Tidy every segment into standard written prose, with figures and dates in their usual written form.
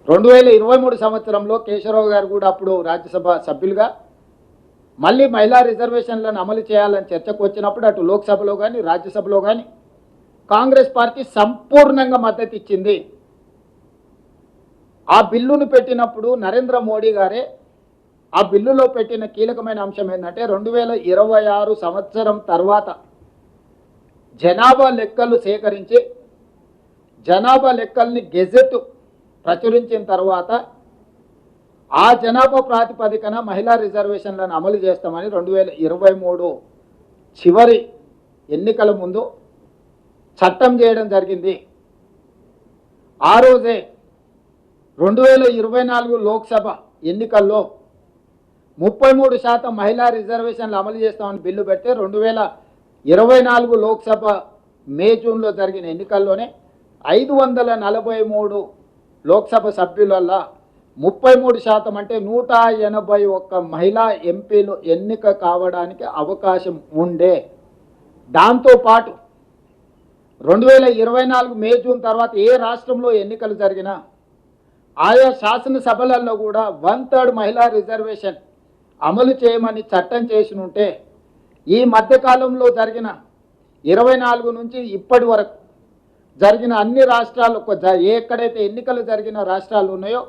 2023 సంవత్సరంలో కేశవరావు గారు కూడా అప్పుడు రాజ్యసభ సభ్యులుగా మళ్ళీ మహిళా రిజర్వేషన్లను అమలు చేయాలని చర్చకు వచ్చినప్పుడు అటు లోక్సభలో కానీ రాజ్యసభలో కానీ కాంగ్రెస్ పార్టీ సంపూర్ణంగా మద్దతు ఇచ్చింది. ఆ బిల్లును పెట్టినప్పుడు నరేంద్ర మోడీ గారే ఆ బిల్లులో పెట్టిన కీలకమైన అంశం ఏంటంటే 2026 సంవత్సరం తర్వాత జనాభా లెక్కలు సేకరించి జనాభా లెక్కల్ని గెజెట్ ప్రచురించిన తర్వాత ఆ జనాభా ప్రాతిపదికన మహిళా రిజర్వేషన్లను అమలు చేస్తామని 2023 చివరి ఎన్నికల ముందు చట్టం చేయడం జరిగింది. ఆ రోజే 2024 లోక్సభ ఎన్నికల్లో 33% మహిళా రిజర్వేషన్లు అమలు చేస్తామని బిల్లు పెడితే 2024 లోక్సభ మే జూన్లో జరిగిన ఎన్నికల్లోనే 543 లోక్సభ సభ్యులల్లా 33% అంటే 181 మహిళా ఎంపీలు ఎన్నిక కావడానికి అవకాశం ఉండే. దాంతోపాటు 2024 మే జూన్ తర్వాత ఏ రాష్ట్రంలో ఎన్నికలు జరిగినా ఆయా శాసనసభలలో కూడా 1/3 మహిళా రిజర్వేషన్ అమలు చేయమని చట్టం చేసి ఉంటే ఈ మధ్యకాలంలో జరిగిన 24 నుంచి ఇప్పటి వరకు జరిగిన అన్ని రాష్ట్రాలు ఎక్కడైతే ఎన్నికలు జరిగిన రాష్ట్రాలు ఉన్నాయో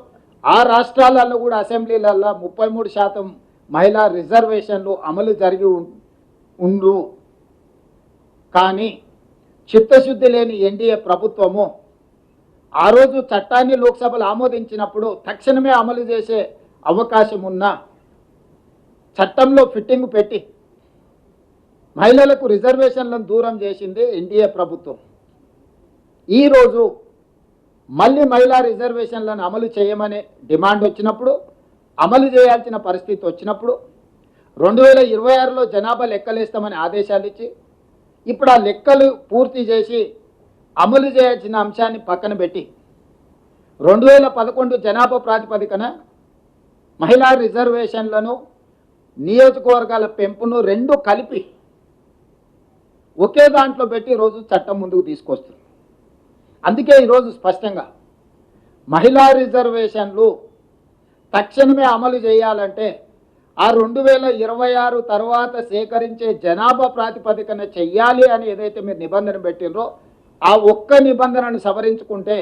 ఆ రాష్ట్రాలలో కూడా అసెంబ్లీలలో 33% మహిళా రిజర్వేషన్లు అమలు జరిగి ఉండు. కానీ చిత్తశుద్ధి లేని ఎన్డీఏ ప్రభుత్వము ఆ రోజు చట్టాన్ని లోక్సభలో ఆమోదించినప్పుడు తక్షణమే అమలు చేసే అవకాశం ఉన్న చట్టంలో ఫిట్టింగ్ పెట్టి మహిళలకు రిజర్వేషన్లను దూరం చేసింది ఎన్డీఏ ప్రభుత్వం. ఈరోజు మళ్ళీ మహిళా రిజర్వేషన్లను అమలు చేయమనే డిమాండ్ వచ్చినప్పుడు అమలు చేయాల్సిన పరిస్థితి వచ్చినప్పుడు 2026లో జనాభా లెక్కలేస్తామని ఆదేశాలు ఇచ్చి ఇప్పుడు ఆ లెక్కలు పూర్తి చేసి అమలు చేయాల్సిన అంశాన్ని పక్కన పెట్టి 2011 జనాభా ప్రాతిపదికన మహిళా రిజర్వేషన్లను నియోజకవర్గాల పెంపును రెండు కలిపి ఒకే దాంట్లో పెట్టి ఈరోజు చట్టం ముందుకు తీసుకొస్తుంది. అందుకే ఈరోజు స్పష్టంగా మహిళా రిజర్వేషన్లు తక్షణమే అమలు చేయాలంటే ఆ 2026 తర్వాత సేకరించే జనాభా ప్రాతిపదికన చెయ్యాలి అని ఏదైతే మీరు నిబంధన పెట్టినరో ఆ ఒక్క నిబంధనను సవరించుకుంటే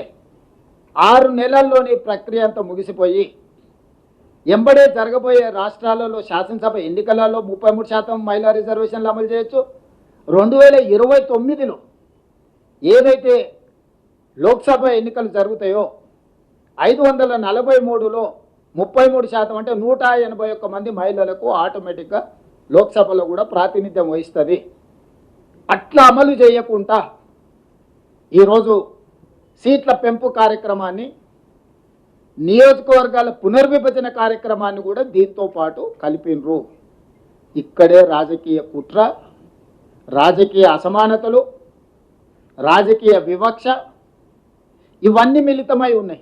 6 నెలల్లోని ప్రక్రియ అంతా ముగిసిపోయి ఎంబడే జరగబోయే రాష్ట్రాలలో శాసనసభ ఎన్నికలలో 33% మహిళా రిజర్వేషన్లు అమలు చేయొచ్చు. 2029లో ఏదైతే లోక్సభ ఎన్నికలు జరుగుతాయో 543లో 33% అంటే 181 మంది మహిళలకు ఆటోమేటిక్గా లోక్సభలో కూడా ప్రాతినిధ్యం వహిస్తుంది. అట్లా అమలు చేయకుండా ఈరోజు సీట్ల పెంపు కార్యక్రమాన్ని నియోజకవర్గాల పునర్విభజన కార్యక్రమాన్ని కూడా దీంతో పాటు కలిపినరు. ఇక్కడే రాజకీయ కుట్ర, రాజకీయ అసమానతలు, రాజకీయ వివక్ష ఇవన్నీ మిళితమై ఉన్నాయి.